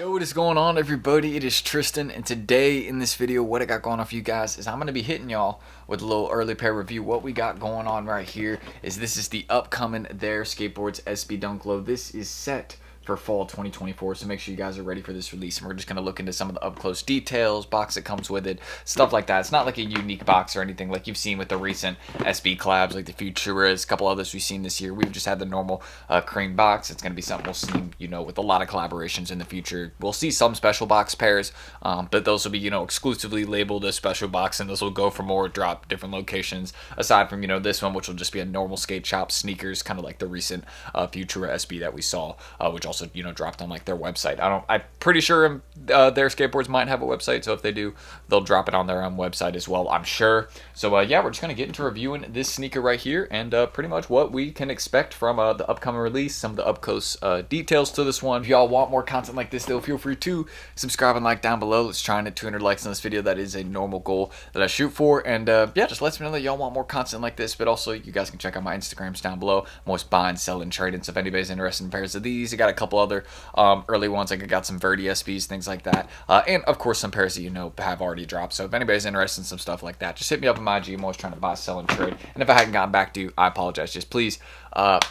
Yo, what is going on, everybody? It is Tristan, and today in this video, what I got going on for you guys is I'm going to be hitting y'all with a little early pair review. What we got going on right here is this is the upcoming There Skateboards SB Dunk Low. This is set for fall 2024, so make sure you guys are ready for this release, and we're just going to look into some of the up close details, box that comes with it, stuff like that. It's not like a unique box or anything like you've seen with the recent SB collabs like the Futurist, a couple others we've seen this year. We've just had the normal cream box. It's going to be something we'll see, with a lot of collaborations in the future. We'll see some special box pairs, but those will be, exclusively labeled as special box, and those will go for more, drop different locations, aside from, this one, which will just be a normal skate shop sneakers, kind of like the recent Futura SB that we saw, which also dropped on like their website. I'm pretty sure their skateboards might have a website, so if they do, they'll drop it on their own website as well, I'm sure. So yeah, we're just gonna get into reviewing this sneaker right here, and pretty much what we can expect from the upcoming release, some of the up close details to this one. If y'all want more content like this, though, feel free to subscribe and like down below. Let's try and hit 200 likes on this video. That is a normal goal that I shoot for, and yeah, just let me know that y'all want more content like this. But also, you guys can check out my Instagrams down below. I'm always buying, selling, trading, so if anybody's interested in pairs of these, I got a couple other early ones. Like I got some Verdi SBs, things like that, and of course some pairs that have already dropped. So if anybody's interested in some stuff like that, just hit me up on my IG. I'm always trying to buy, sell, and trade, and if I hadn't gotten back to you, I apologize. Just please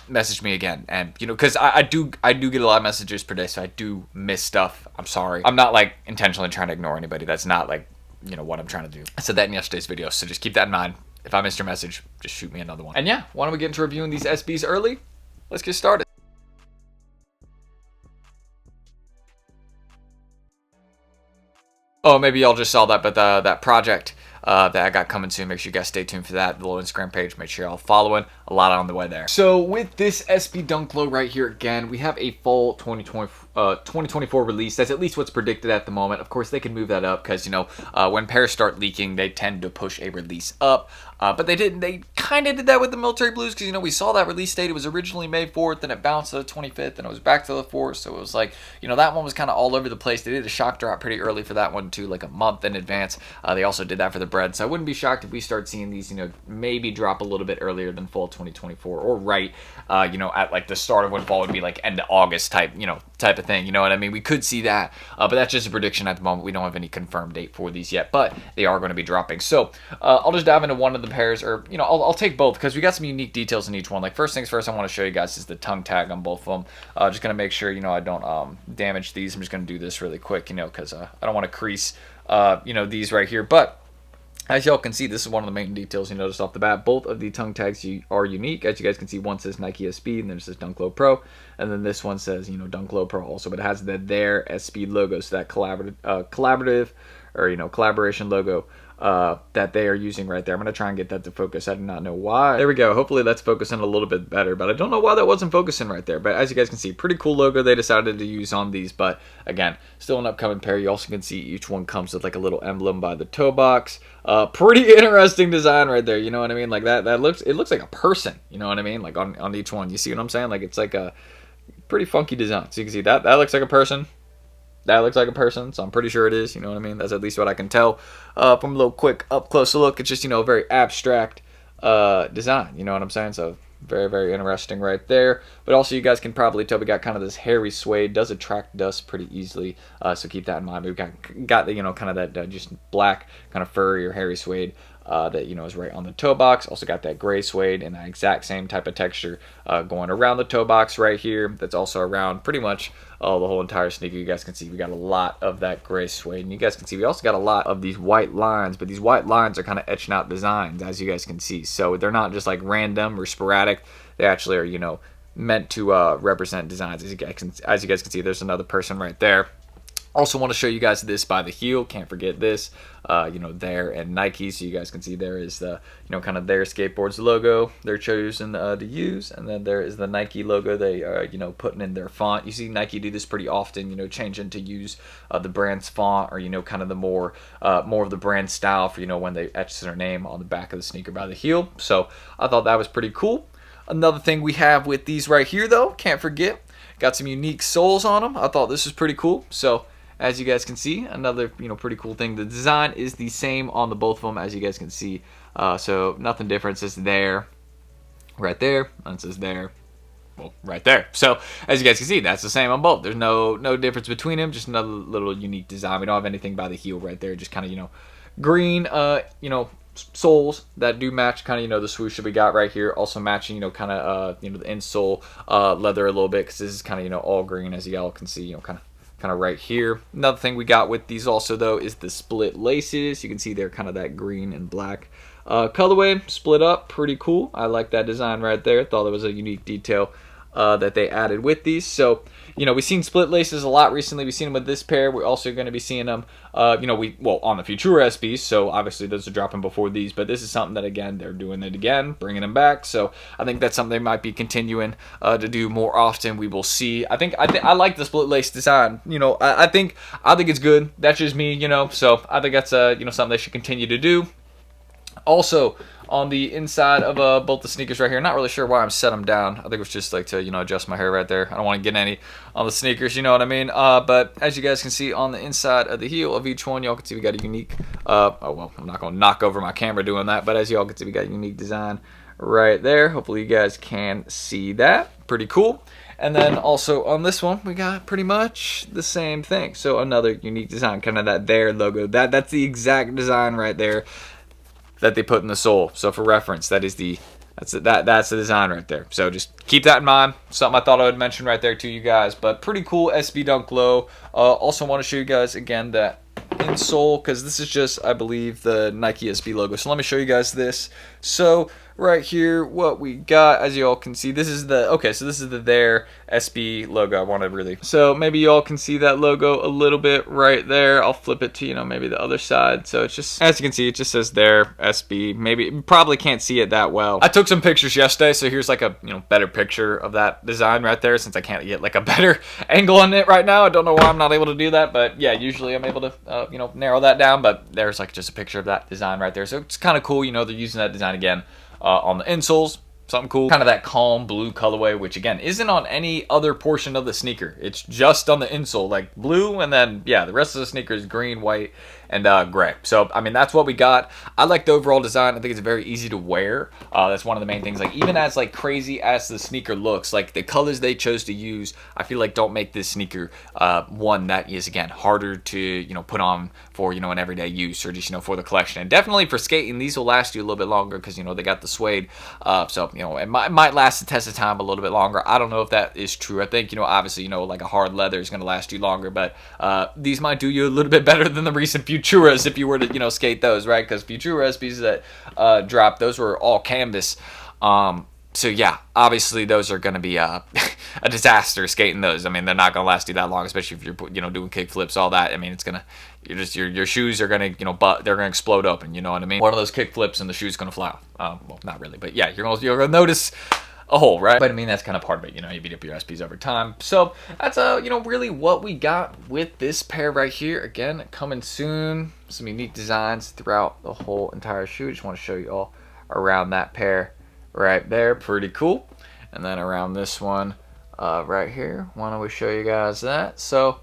message me again, and because I do get a lot of messages per day, so I do miss stuff. I'm sorry. I'm not like intentionally trying to ignore anybody. That's not like what I'm trying to do. I said that in yesterday's video, so just keep that in mind. If I missed your message, just shoot me another one. And yeah, why don't we get into reviewing these SBs early? Let's get started. Oh, maybe y'all just saw that, but that project that I got coming soon, make sure you guys stay tuned for that. The little Instagram page, make sure y'all following. A lot on the way there. So with this SB Dunk Low right here, again, we have a fall 2024 release. That's at least what's predicted at the moment. Of course, they can move that up because, when pairs start leaking, they tend to push a release up. But they didn't. They kind of did that with the Military Blues because, we saw that release date. It was originally May 4th, then it bounced to the 25th, and it was back to the 4th. So it was like, that one was kind of all over the place. They did a shock drop pretty early for that one, too, like a month in advance. They also did that for the bread. So I wouldn't be shocked if we start seeing these, maybe drop a little bit earlier than fall 2024, or right, at like the start of when fall would be, like end of August type of thing. You know what I mean? We could see that, but that's just a prediction at the moment. We don't have any confirmed date for these yet, but they are going to be dropping. So I'll just dive into one of the pairs, or I'll take both because we got some unique details in each one. Like first things first, I want to show you guys is the tongue tag on both of them. Just gonna make sure I don't damage these. I'm just gonna do this really quick, because I don't want to crease these right here, but as y'all can see, this is one of the main details you notice off the bat. Both of the tongue tags are unique. As you guys can see, one says Nike SB, and then it says Dunk Low Pro. And then this one says, Dunk Low Pro also. But it has the There SB logo, so that collaborative or, collaboration logo that they are using right there. I'm going to try and get that to focus. I do not know why. There we go. Hopefully that's focusing a little bit better, but I don't know why that wasn't focusing right there. But as you guys can see, pretty cool logo they decided to use on these, but again, still an upcoming pair. You also can see each one comes with like a little emblem by the toe box. Pretty interesting design right there. You know what I mean? Like it looks like a person, you know what I mean? Like on each one. You see what I'm saying? Like it's like a pretty funky design. So you can see that looks like a person. That looks like a person, so I'm pretty sure it is, you know what I mean? That's at least what I can tell from a little quick up-close look. It's just, a very abstract design, you know what I'm saying? So very, very interesting right there. But also you guys can probably tell we got kind of this hairy suede, does attract dust pretty easily, so keep that in mind. We've got the, kind of that just black kind of furry or hairy suede that is right on the toe box. Also got that gray suede and that exact same type of texture going around the toe box right here. That's also around pretty much the whole entire sneaker. You guys can see we got a lot of that gray suede, and you guys can see we also got a lot of these white lines, but these white lines are kind of etching out designs, as you guys can see. So they're not just like random or sporadic. They actually are meant to represent designs. As you guys can see, there's another person right there. Also want to show you guys this by the heel. Can't forget this. There and Nike. So you guys can see there is the, kind of their skateboards logo they're choosing to use. And then there is the Nike logo they are, putting in their font. You see Nike do this pretty often, changing to use the brand's font or, kind of the more of the brand style for, when they etch their name on the back of the sneaker by the heel. So I thought that was pretty cool. Another thing we have with these right here, though, can't forget, got some unique soles on them. I thought this was pretty cool. So as you guys can see, another pretty cool thing. The design is the same on the both of them, as you guys can see. So nothing different. It says There, right there, and it says There, well, right there. So as you guys can see, that's the same on both. There's no difference between them, just another little unique design. We don't have anything by the heel right there, just kind of, you know, green, you know, soles that do match kind of, you know, the swoosh that we got right here, also matching, you know, kind of you know, the insole leather a little bit, because this is kind of, you know, all green, as y'all can see, you know, kind of right here. Another thing we got with these also though is the split laces. You can see they're kind of that green and black colorway split up, pretty cool. I like that design right there. Thought it was a unique detail that they added with these. So, you know, we've seen split laces a lot recently. We've seen them with this pair. We're also going to be seeing them, you know, well, on the Futura SBs. So obviously those are dropping before these, but this is something that, again, they're doing it again, bringing them back. So I think that's something they might be continuing to do more often. We will see. I like the split lace design. You know, I think it's good. That's just me, you know. So I think that's you know, something they should continue to do. Also, on the inside of both the sneakers right here, not really sure why I'm set them down. I think it was just like to, you know, adjust my hair right there. I don't want to get any on the sneakers, you know what I mean? But as you guys can see on the inside of the heel of each one, y'all can see we got a unique, oh well, I'm not going to knock over my camera doing that, but as y'all can see, we got a unique design right there. Hopefully you guys can see that. Pretty cool. And then also on this one, we got pretty much the same thing. So another unique design, kind of that there logo. That's the exact design right there that they put in the sole. So for reference, that's the design right there. So just keep that in mind. Something I thought I would mention right there to you guys. But pretty cool SB Dunk Low. Also want to show you guys again that insole, because this is just, I believe, the Nike SB logo. So let me show you guys this. So right here, what we got, as you all can see, this is the, okay, so this is the their SB logo. I want to really, so maybe you all can see that logo a little bit right there. I'll flip it to, you know, maybe the other side. So it's just, as you can see, it just says their SB. Maybe, probably can't see it that well. I took some pictures yesterday, so here's like a, you know, better picture of that design right there, since I can't get like a better angle on it right now. I don't know why I'm not able to do that, but yeah, usually I'm able to, you know, narrow that down, but there's like just a picture of that design right there. So it's kind of cool, you know, they're using that design again on the insoles. Something cool, kind of that calm blue colorway, which again isn't on any other portion of the sneaker. It's just on the insole, like blue, and then yeah, the rest of the sneaker is green, white, and gray. So I mean, that's what we got. I like the overall design. I think it's very easy to wear. That's one of the main things. Like, even as like crazy as the sneaker looks, like the colors they chose to use, I feel like don't make this sneaker one that is, again, harder to, you know, put on for, you know, an everyday use, or just, you know, for the collection. And definitely for skating, these will last you a little bit longer, because, you know, they got the suede. So you know, it might last the test of time a little bit longer. I don't know if that is true. I think, you know, obviously, you know, like a hard leather is going to last you longer, but these might do you a little bit better than the recent Futuras if you were to, you know, skate those, right? Because Futura SBs that dropped, those were all canvas. So yeah, obviously those are going to be a disaster skating those. I mean, they're not going to last you that long, especially if you're, you know, doing kick flips, all that. I mean, it's going to, your shoes are going to, you know, they're going to explode open, you know what I mean? One of those kick flips and the shoe's going to fly out. Well, not really, but yeah, you're going to notice a hole, right? But I mean, that's kind of part of it, you know, you beat up your SBs over time. So that's, you know, really what we got with this pair right here. Again, coming soon. Some unique designs throughout the whole entire shoe. Just want to show you all around that pair right there. Pretty cool. And then around this one right here, why don't we show you guys that? So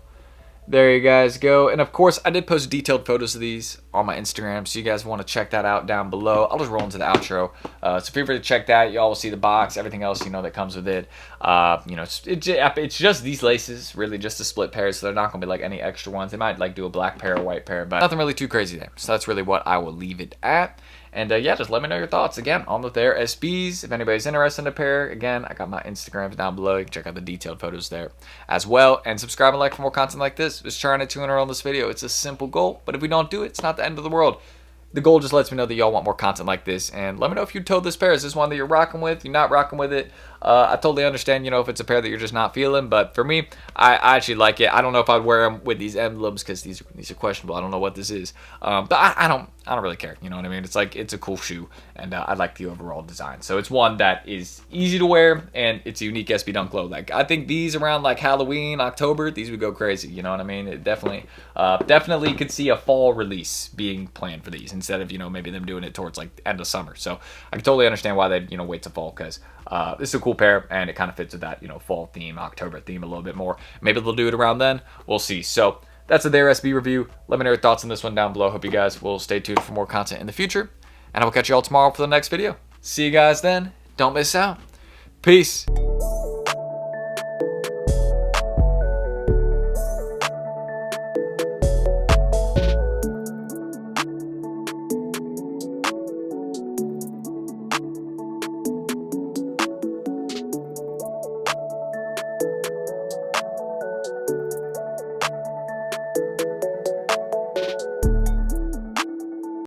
there you guys go. And of course, I did post detailed photos of these on my Instagram, so you guys want to check that out down below. I'll just roll into the outro. So feel free to check that. You all will see the box, everything else, you know, that comes with it. You know, it's just these laces, really just the split pairs, so they're not going to be like any extra ones. They might like do a black pair or white pair, but nothing really too crazy there. So that's really what I will leave it at. And yeah, just let me know your thoughts again on the Their SBs. If anybody's interested in a pair, again, I got my Instagrams down below. You can check out the detailed photos there as well. And subscribe and like for more content like this. Just trying to 200 on this video. It's a simple goal, but if we don't do it, it's not the end of the world. The goal just lets me know that y'all want more content like this. And let me know if you told this pair. Is this one that you're rocking with? You're not rocking with it? I totally understand, you know, if it's a pair that you're just not feeling. But for me, I actually like it. I don't know if I'd wear them with these emblems, because these are questionable. I don't know what this is. But I don't really care. You know what I mean? It's like, it's a cool shoe, and I like the overall design. So it's one that is easy to wear, and it's a unique SB Dunk Low. Like, I think these around like Halloween, October, these would go crazy. You know what I mean? It definitely could see a fall release being planned for these, instead of, you know, maybe them doing it towards like end of summer. So I can totally understand why they'd, you know, wait to fall, because this is a cool pair, and it kind of fits with that, you know, fall theme, October theme a little bit more. Maybe they'll do it around then. We'll see. So that's a Their SB review. Let me know your thoughts on this one down below. Hope you guys will stay tuned for more content in the future, and I will catch you all tomorrow for the next video. See you guys then. Don't miss out. Peace.